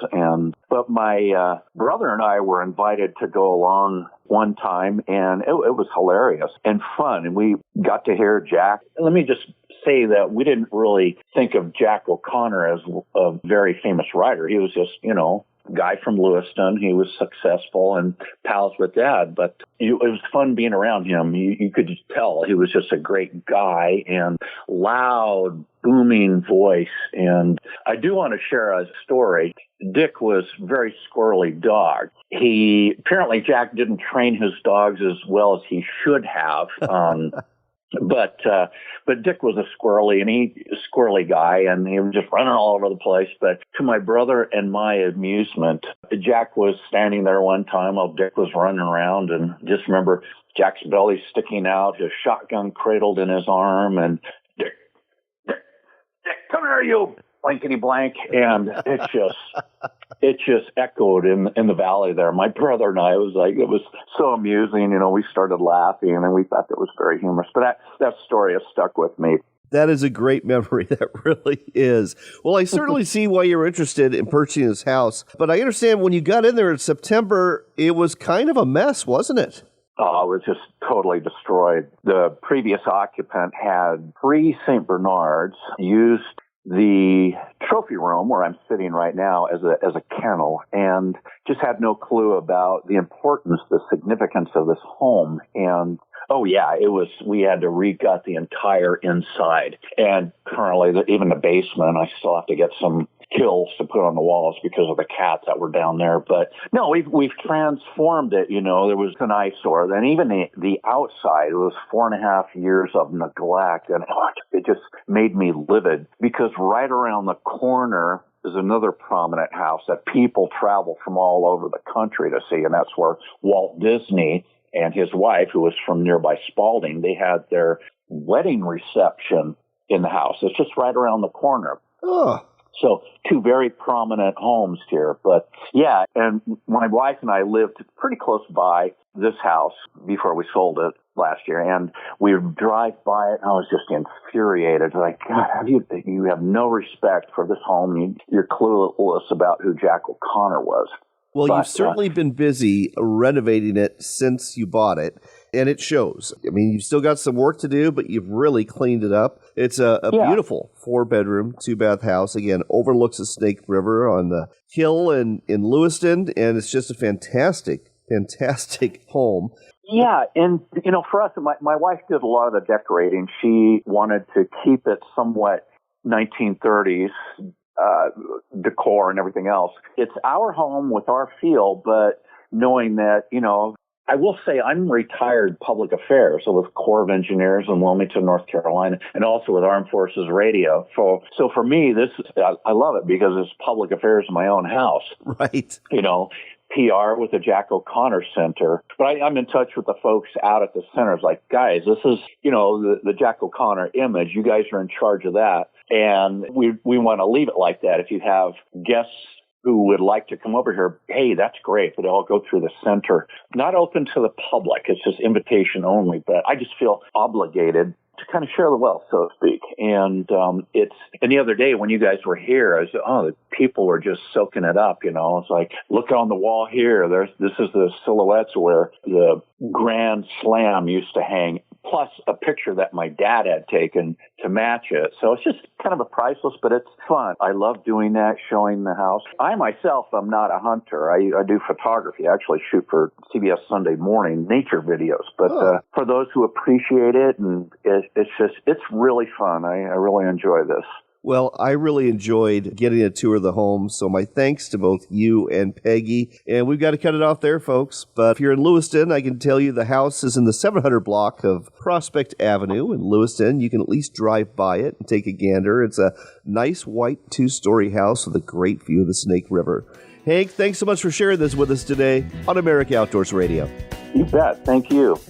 But my brother and I were invited to go along one time, and it was hilarious and fun. And we got to hear Jack. Let me just say that we didn't really think of Jack O'Connor as a very famous rider. He was just, guy from Lewiston. He was successful and pals with Dad, but it was fun being around him. You could just tell he was just a great guy and loud, booming voice. And I do want to share a story. Dick was a very squirrely dog. Apparently Jack didn't train his dogs as well as he should have. But Dick was a squirrely guy, and he was just running all over the place. But to my brother and my amusement, Jack was standing there one time while Dick was running around, and just remember Jack's belly sticking out, his shotgun cradled in his arm, and Dick, come here, you blankety blank, and it just echoed in the valley there. My brother and I, it was so amusing. We started laughing, and we thought that was very humorous. But that story has stuck with me. That is a great memory. That really is. Well, I certainly see why you're interested in purchasing this house. But I understand when you got in there in September, it was kind of a mess, wasn't it? Oh, it was just totally destroyed. The previous occupant had 3 St. Bernards, used the trophy room where I'm sitting right now as a kennel, and just had no clue about the importance, the significance of this home. And we had to re-gut the entire inside. And currently, even the basement, I still have to get some kills to put on the walls because of the cats that were down there. But no, we've transformed it. There was an eyesore. Then even the outside, it was 4.5 years of neglect, and it just made me livid, because right around the corner is another prominent house that people travel from all over the country to see, and that's where Walt Disney and his wife, who was from nearby Spalding, they had their wedding reception in the house. It's just right around the corner. Oh. So 2 very prominent homes here. But yeah, and my wife and I lived pretty close by this house before we sold it last year, and we would drive by it, and I was just infuriated. Like, God, you have no respect for this home. You're clueless about who Jack O'Connor was. Well, you've certainly been busy renovating it since you bought it, and it shows. I mean, you've still got some work to do, but you've really cleaned it up. It's a beautiful 4-bedroom, 2-bath house. Again, overlooks the Snake River on the hill in Lewiston, and it's just a fantastic home. Yeah, and, for us, my wife did a lot of the decorating. She wanted to keep it somewhat 1930s decor and everything else. It's our home with our feel, but knowing that, I will say I'm retired public affairs, so with Corps of Engineers in Wilmington, North Carolina, and also with Armed Forces Radio. So for me, I love it because it's public affairs in my own house. Right. PR with the Jack O'Connor Center. But I'm in touch with the folks out at the center. It's like, guys, this is, the Jack O'Connor image. You guys are in charge of that. And we want to leave it like that. If you have guests who would like to come over here, hey, that's great, but they'll go through the center. Not open to the public. It's just invitation only. But I just feel obligated to kind of share the wealth, so to speak. And and the other day when you guys were here, the people were just soaking it up, It's like, look on the wall here. This is the silhouettes where the Grand Slam used to hang, plus a picture that my dad had taken to match it. So it's just kind of a priceless, but it's fun. I love doing that, showing the house. I myself am not a hunter. I do photography. I actually shoot for CBS Sunday Morning nature videos. But for those who appreciate it, and it's really fun. I really enjoy this. Well, I really enjoyed getting a tour of the home, so my thanks to both you and Peggy. And we've got to cut it off there, folks. But if you're in Lewiston, I can tell you the house is in the 700 block of Prospect Avenue in Lewiston. You can at least drive by it and take a gander. It's a nice white 2-story house with a great view of the Snake River. Hank, thanks so much for sharing this with us today on America Outdoors Radio. You bet. Thank you.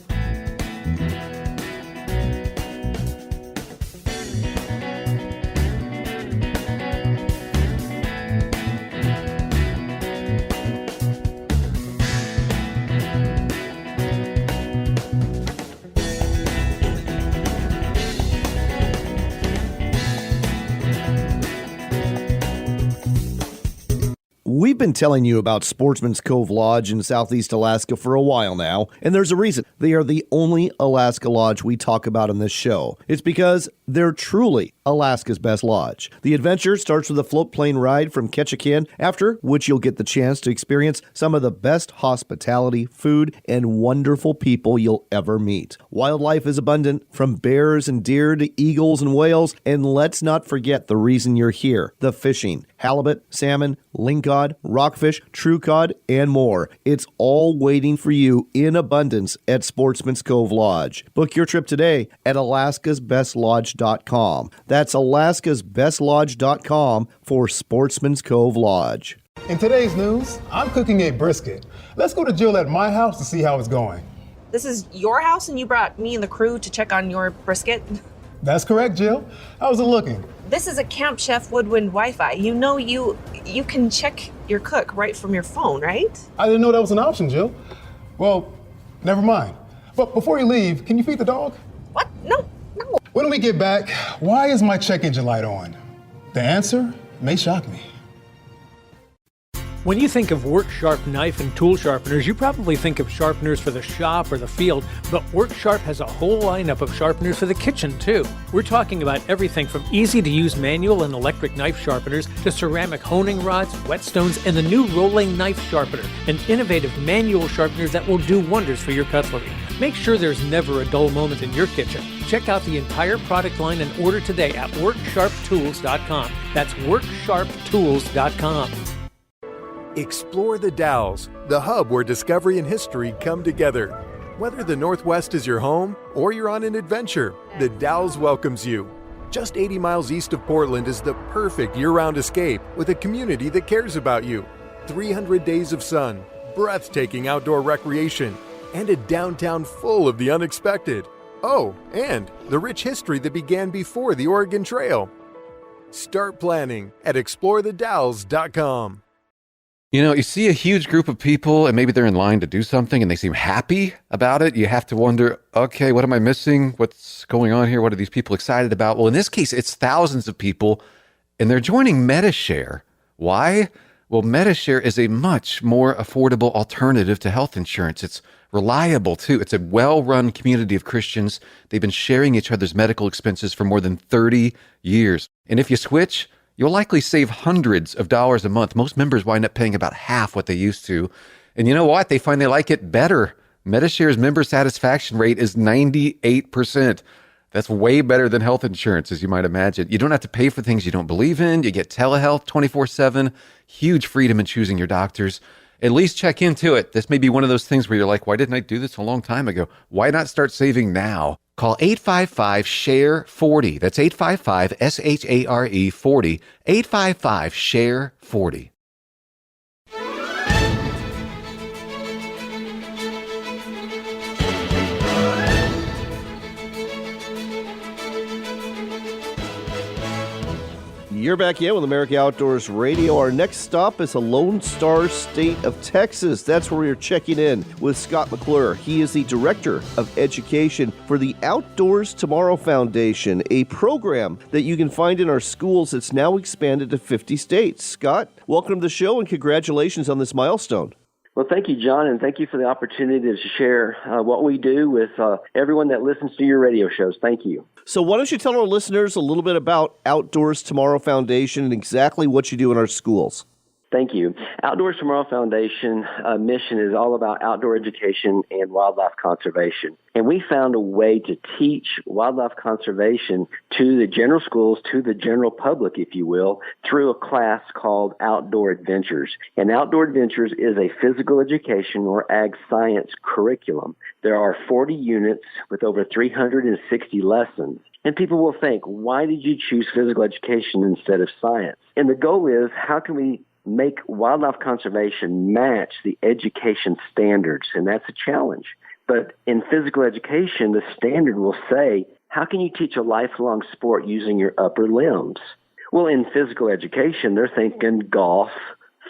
We've been telling you about Sportsman's Cove Lodge in Southeast Alaska for a while now, and there's a reason. They are the only Alaska lodge we talk about on this show. It's because they're truly Alaska's best lodge. The adventure starts with a float plane ride from Ketchikan, after which you'll get the chance to experience some of the best hospitality, food, and wonderful people you'll ever meet. Wildlife is abundant, from bears and deer to eagles and whales, and let's not forget the reason you're here, the fishing. Halibut, salmon, lingcod, rockfish, true cod, and more. It's all waiting for you in abundance at Sportsman's Cove Lodge. Book your trip today at alaskasbestlodge.com. That's alaskasbestlodge.com for Sportsman's Cove Lodge. In today's news, I'm cooking a brisket. Let's go to Jill at my house to see how it's going. This is your house and you brought me and the crew to check on your brisket? That's correct, Jill. How's it looking? This is a Camp Chef Woodwind Wi-Fi. You know you can check your cook right from your phone, right? I didn't know that was an option, Jill. Well, never mind. But before you leave, can you feed the dog? What? No. When we get back, why is my check engine light on? The answer may shock me. When you think of Work Sharp knife and tool sharpeners, you probably think of sharpeners for the shop or the field, but Work Sharp has a whole lineup of sharpeners for the kitchen, too. We're talking about everything from easy-to-use manual and electric knife sharpeners to ceramic honing rods, whetstones, and the new rolling knife sharpener, and innovative manual sharpeners that will do wonders for your cutlery. Make sure there's never a dull moment in your kitchen. Check out the entire product line and order today at WorkSharpTools.com. That's WorkSharpTools.com. Explore the Dalles, the hub where discovery and history come together. Whether the Northwest is your home or you're on an adventure, the Dalles welcomes you. Just 80 miles east of Portland is the perfect year-round escape with a community that cares about you. 300 days of sun, breathtaking outdoor recreation, and a downtown full of the unexpected. Oh, and the rich history that began before the Oregon Trail. Start planning at ExploreTheDalles.com. You know, you see a huge group of people and maybe they're in line to do something and they seem happy about it. You have to wonder, okay, what am I missing? What's going on here? What are these people excited about? Well, in this case, it's thousands of people and they're joining MediShare. Why? Well, MediShare is a much more affordable alternative to health insurance. It's reliable, too. It's a well-run community of Christians. They've been sharing each other's medical expenses for more than 30 years. And if you switch, you'll likely save hundreds of dollars a month. Most members wind up paying about half what they used to. And you know what? They find they like it better. MediShare's member satisfaction rate is 98%. That's way better than health insurance, as you might imagine. You don't have to pay for things you don't believe in. You get telehealth 24/7, huge freedom in choosing your doctors. At least check into it. This may be one of those things where you're like, why didn't I do this a long time ago? Why not start saving now? Call 855-SHARE-40. That's 855-SHARE-40. 855-SHARE-40. You're back in with America Outdoors Radio. Our next stop is the Lone Star State of Texas. That's where we're checking in with Scott McClure. He is the Director of Education for the Outdoors Tomorrow Foundation, a program that you can find in our schools that's now expanded to 50 states. Scott, welcome to the show and congratulations on this milestone. Well, thank you, John, and thank you for the opportunity to share what we do with everyone that listens to your radio shows. Thank you. So why don't you tell our listeners a little bit about Outdoors Tomorrow Foundation and exactly what you do in our schools? Thank you. Outdoors Tomorrow Foundation mission is all about outdoor education and wildlife conservation. And we found a way to teach wildlife conservation to the general schools, to the general public, if you will, through a class called Outdoor Adventures. And Outdoor Adventures is a physical education or ag science curriculum. There are 40 units with over 360 lessons. And people will think, why did you choose physical education instead of science? And the goal is, how can we make wildlife conservation match the education standards? And that's a challenge. But in physical education, the standard will say, how can you teach a lifelong sport using your upper limbs? Well, in physical education, they're thinking golf,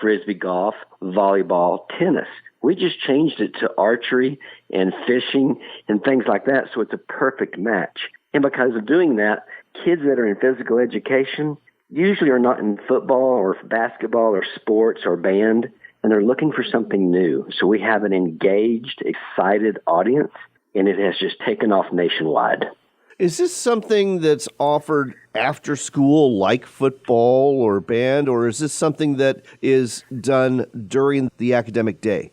frisbee golf, volleyball, tennis. We just changed it to archery and fishing and things like that, so it's a perfect match. And because of doing that, kids that are in physical education usually are not in football or basketball or sports or band, and they're looking for something new. So we have an engaged, excited audience, and it has just taken off nationwide. Is this something that's offered after school like football or band, or is this something that is done during the academic day?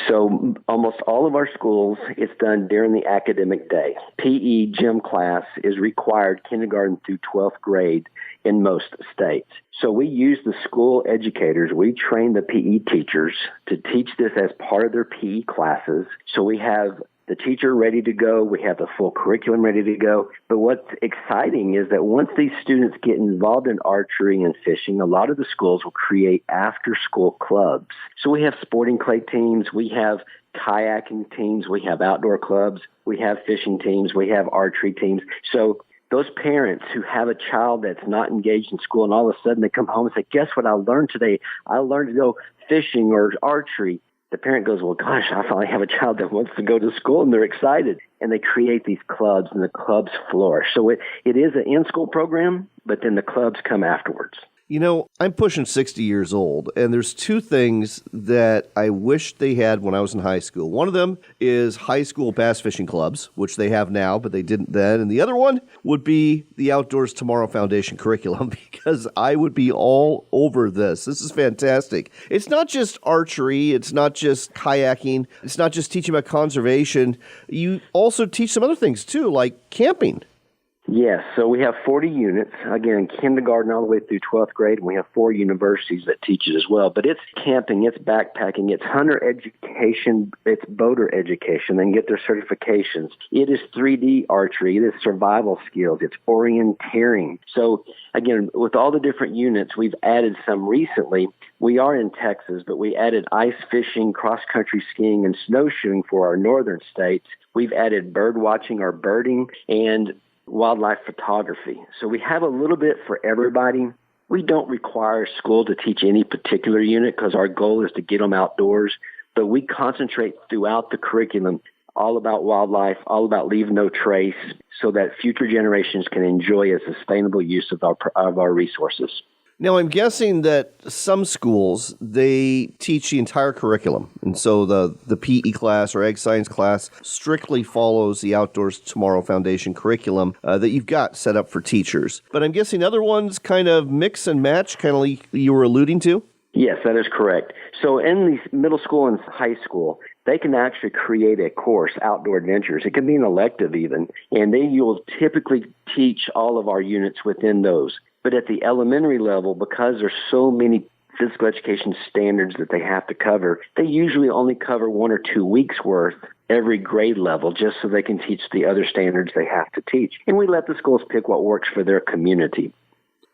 So almost all of our schools, it's done during the academic day. PE gym class is required kindergarten through 12th grade in most states. So we use the school educators. We train the PE teachers to teach this as part of their PE classes. So we have the teacher ready to go. We have the full curriculum ready to go. But what's exciting is that once these students get involved in archery and fishing, a lot of the schools will create after-school clubs. So we have sporting clay teams. We have kayaking teams. We have outdoor clubs. We have fishing teams. We have archery teams. So those parents who have a child that's not engaged in school and all of a sudden they come home and say, guess what I learned today? I learned to go fishing or archery. The parent goes, well, gosh, I finally have a child that wants to go to school, and they're excited. And they create these clubs, and the clubs flourish. So it is an in-school program, but then the clubs come afterwards. You know, I'm pushing 60 years old, and there's two things that I wish they had when I was in high school. One of them is high school bass fishing clubs, which they have now, but they didn't then. And the other one would be the Outdoors Tomorrow Foundation curriculum, because I would be all over this. This is fantastic. It's not just archery. It's not just kayaking. It's not just teaching about conservation. You also teach some other things, too, like camping. Yes, so we have 40 units, again, kindergarten all the way through 12th grade, and we have 4 universities that teach it as well. But it's camping, it's backpacking, it's hunter education, it's boater education, and get their certifications. It is 3D archery, it is survival skills, it's orienteering. So, again, with all the different units, we've added some recently. We are in Texas, but we added ice fishing, cross-country skiing, and snowshoeing for our northern states. We've added bird watching or birding, and wildlife photography. So we have a little bit for everybody. We don't require school to teach any particular unit because our goal is to get them outdoors, but we concentrate throughout the curriculum all about wildlife, all about leave no trace, so that future generations can enjoy a sustainable use of our resources. Now, I'm guessing that some schools, they teach the entire curriculum. And so the PE class or Ag Science class strictly follows the Outdoors Tomorrow Foundation curriculum that you've got set up for teachers. But I'm guessing other ones kind of mix and match, kind of like you were alluding to? Yes, that is correct. So in the middle school and high school, they can actually create a course, Outdoor Adventures. It can be an elective even, and you'll typically teach all of our units within those. But at the elementary level, because there's so many physical education standards that they have to cover, they usually only cover 1 or 2 weeks worth every grade level just so they can teach the other standards they have to teach. And we let the schools pick what works for their community.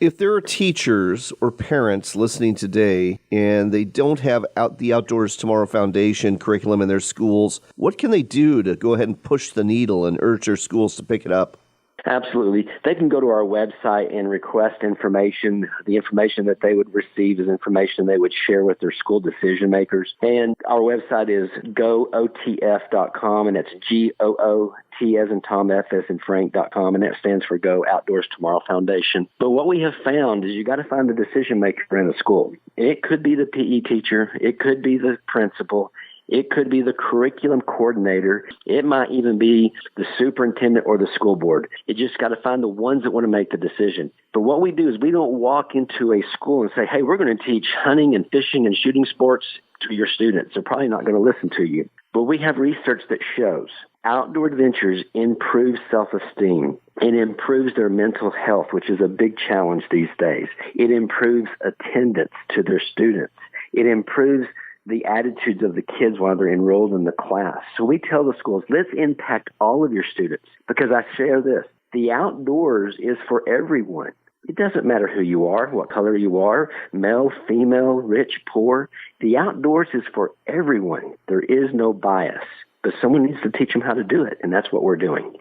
If there are teachers or parents listening today and they don't have the Outdoors Tomorrow Foundation curriculum in their schools, what can they do to go ahead and push the needle and urge their schools to pick it up? Absolutely. They can go to our website and request information. The information that they would receive is information they would share with their school decision makers. And our website is gootf.com, and it's GOOT as in Tom, F as in Frank.com, and that stands for Go Outdoors Tomorrow Foundation. But what we have found is you got to find the decision maker in the school. It could be the PE teacher. It could be the principal. It could be the curriculum coordinator. It might even be the superintendent or the school board. You just got to find the ones that want to make the decision. But what we do is we don't walk into a school and say, hey, we're going to teach hunting and fishing and shooting sports to your students. They're probably not going to listen to you. But we have research that shows outdoor adventures improve self-esteem. It improves their mental health, which is a big challenge these days. It improves attendance to their students. It improves the attitudes of the kids while they're enrolled in the class. So we tell the schools, let's impact all of your students, because I share this. The outdoors is for everyone. It doesn't matter who you are, what color you are, male, female, rich, poor. The outdoors is for everyone. There is no bias, but someone needs to teach them how to do it, and that's what we're doing.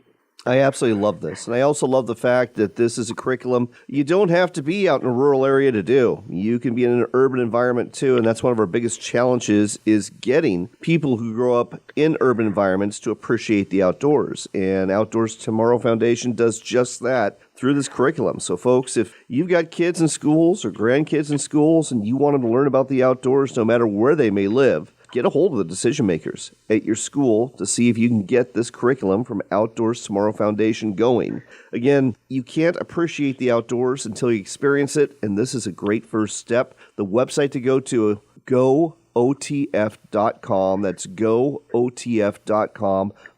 I absolutely love this. And I also love the fact that this is a curriculum you don't have to be out in a rural area to do. You can be in an urban environment too, and that's one of our biggest challenges is getting people who grow up in urban environments to appreciate the outdoors. And Outdoors Tomorrow Foundation does just that through this curriculum. So folks, if you've got kids in schools or grandkids in schools and you want them to learn about the outdoors no matter where they may live, get a hold of the decision makers at your school to see if you can get this curriculum from Outdoors Tomorrow Foundation going. Again, you can't appreciate the outdoors until you experience it, and this is a great first step. The website to go to, gootf.com. That's gootf.com.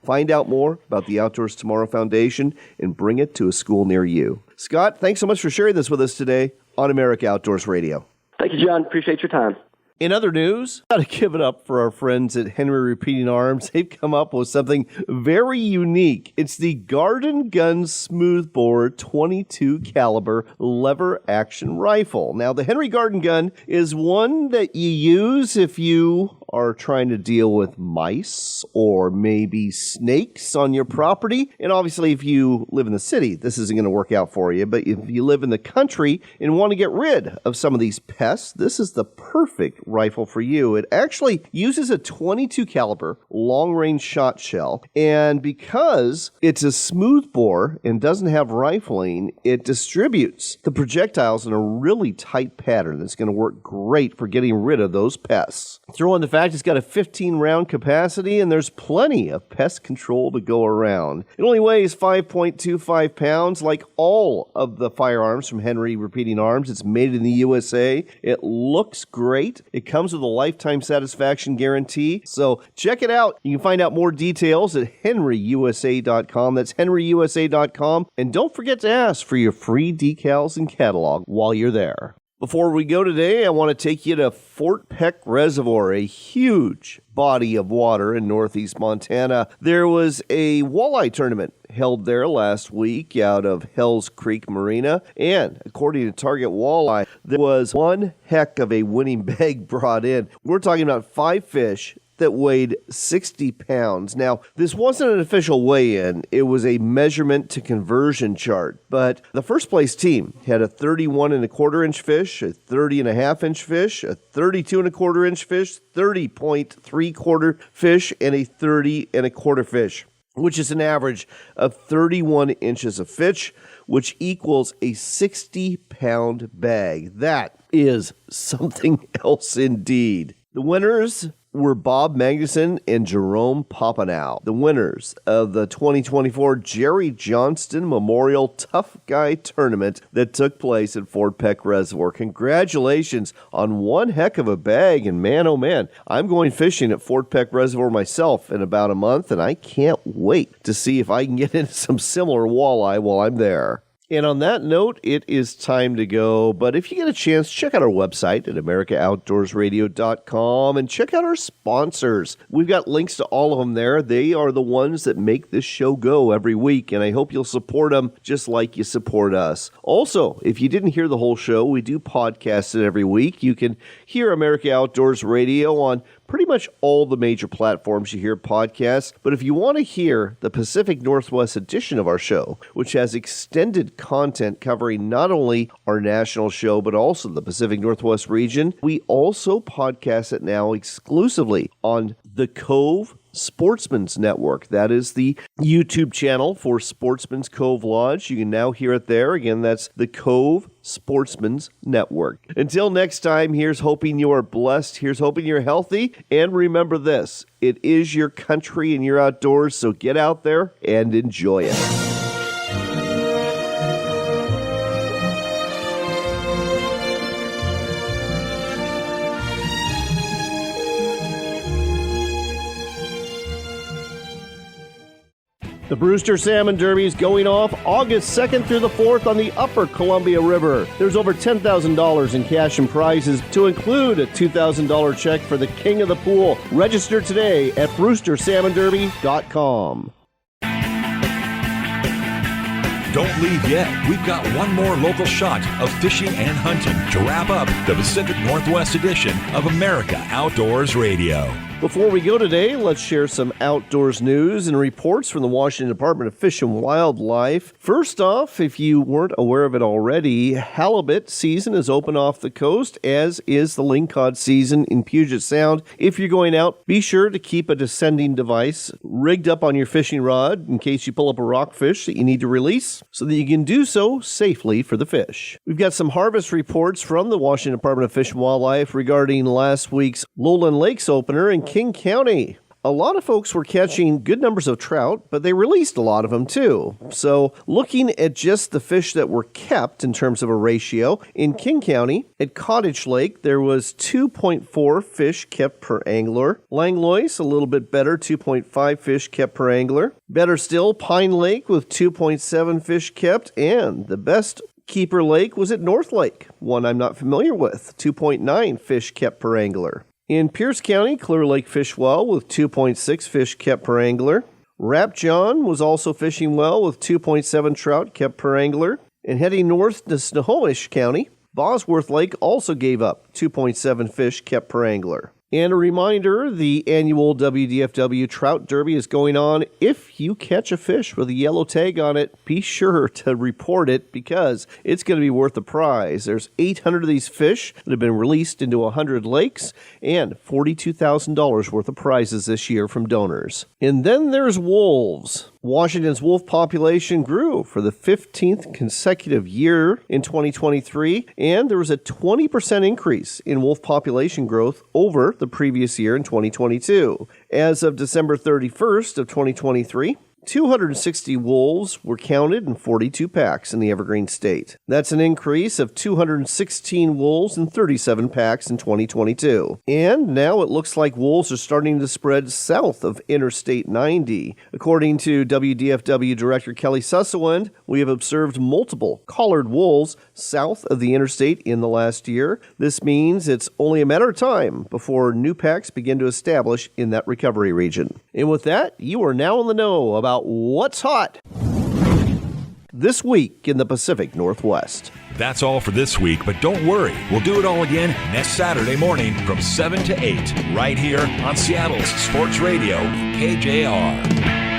Find out more about the Outdoors Tomorrow Foundation and bring it to a school near you. Scott, thanks so much for sharing this with us today on America Outdoors Radio. Thank you, John. Appreciate your time. In other news, got to give it up for our friends at Henry Repeating Arms. They've come up with something very unique. It's the Garden Gun Smoothbore 22 caliber lever action rifle. Now, the Henry Garden Gun is one that you use if you are trying to deal with mice or maybe snakes on your property. And obviously, if you live in the city, this isn't going to work out for you. But if you live in the country and want to get rid of some of these pests, this is the perfect rifle for you. It actually uses a 22 caliber long-range shot shell. And because it's a smooth bore and doesn't have rifling, it distributes the projectiles in a really tight pattern that's going to work great for getting rid of those pests. Throw in the fact it's got a 15-round capacity, and there's plenty of pest control to go around. It only weighs 5.25 pounds. Like all of the firearms from Henry Repeating Arms, it's made in the USA. It looks great. It comes with a lifetime satisfaction guarantee. So check it out. You can find out more details at henryusa.com. That's henryusa.com. And don't forget to ask for your free decals and catalog while you're there. Before we go today, I want to take you to Fort Peck Reservoir, a huge body of water in northeast Montana. There was a walleye tournament held there last week out of Hells Creek Marina, and according to Target Walleye, there was one heck of a winning bag brought in. We're talking about 5 fish that weighed 60 pounds. Now, this wasn't an official weigh-in. It was a measurement to conversion chart. But the first place team had a 31 1/4 inch fish, a 30 1/2 inch fish, a 32 1/4 inch fish, 30.75 fish, and a 30 1/4 fish, which is an average of 31 inches of fish, which equals a 60-pound bag. That is something else indeed. The winners were Bob Magnuson and Jerome Popenow, the winners of the 2024 Jerry Johnston Memorial Tough Guy Tournament that took place at Fort Peck Reservoir. Congratulations on one heck of a bag, and man, oh man, I'm going fishing at Fort Peck Reservoir myself in about a month, and I can't wait to see if I can get into some similar walleye while I'm there. And on that note, it is time to go. But if you get a chance, check out our website at AmericaOutdoorsRadio.com and check out our sponsors. We've got links to all of them there. They are the ones that make this show go every week, and I hope you'll support them just like you support us. Also, if you didn't hear the whole show, we do podcast it every week. You can hear America Outdoors Radio on pretty much all the major platforms you hear podcasts. But if you want to hear the Pacific Northwest edition of our show, which has extended content covering not only our national show, but also the Pacific Northwest region, we also podcast it now exclusively on the Cove Sportsman's Network. That is the YouTube channel for Sportsman's Cove Lodge. You can now hear it there. Again, that's the Cove Sportsman's Network. Until next time, here's hoping you are blessed. Here's hoping you're healthy. And remember this, it is your country and your outdoors, so get out there and enjoy it. The Brewster Salmon Derby is going off August 2nd through the 4th on the Upper Columbia River. There's over $10,000 in cash and prizes, to include a $2,000 check for the King of the Pool. Register today at BrewsterSalmonDerby.com. Don't leave yet. We've got one more local shot of fishing and hunting to wrap up the Pacific Northwest edition of America Outdoors Radio. Before we go today, let's share some outdoors news and reports from the Washington Department of Fish and Wildlife. First off, if you weren't aware of it already, halibut season is open off the coast, as is the lingcod season in Puget Sound. If you're going out, be sure to keep a descending device rigged up on your fishing rod in case you pull up a rockfish that you need to release, so that you can do so safely for the fish. We've got some harvest reports from the Washington Department of Fish and Wildlife regarding last week's Lowland Lakes opener in King County. A lot of folks were catching good numbers of trout, but they released a lot of them too. So looking at just the fish that were kept in terms of a ratio, in King County, at Cottage Lake, there was 2.4 fish kept per angler. Langlois, a little bit better, 2.5 fish kept per angler. Better still, Pine Lake with 2.7 fish kept, and the best keeper lake was at North Lake, one I'm not familiar with, 2.9 fish kept per angler. In Pierce County, Clear Lake fished well with 2.6 fish kept per angler. Rap John was also fishing well with 2.7 trout kept per angler. And heading north to Snohomish County, Bosworth Lake also gave up 2.7 fish kept per angler. And a reminder, the annual WDFW Trout Derby is going on. If you catch a fish with a yellow tag on it, be sure to report it because it's going to be worth the prize. There's 800 of these fish that have been released into 100 lakes and $42,000 worth of prizes this year from donors. And then there's wolves. Washington's wolf population grew for the 15th consecutive year in 2023, and there was a 20% increase in wolf population growth over the previous year in 2022. As of December 31st of 2023, 260 wolves were counted in 42 packs in the Evergreen State. That's an increase of 216 wolves in 37 packs in 2022. And now it looks like wolves are starting to spread south of Interstate 90. According to WDFW Director Kelly Sussewind, we have observed multiple collared wolves south of the interstate in the last year. This means it's only a matter of time before new packs begin to establish in that recovery region. And with that, you are now in the know about what's hot. this week in the Pacific Northwest. That's all for this week, but don't worry. We'll do it all again next Saturday morning from 7 to 8, right here on Seattle's Sports Radio, KJR.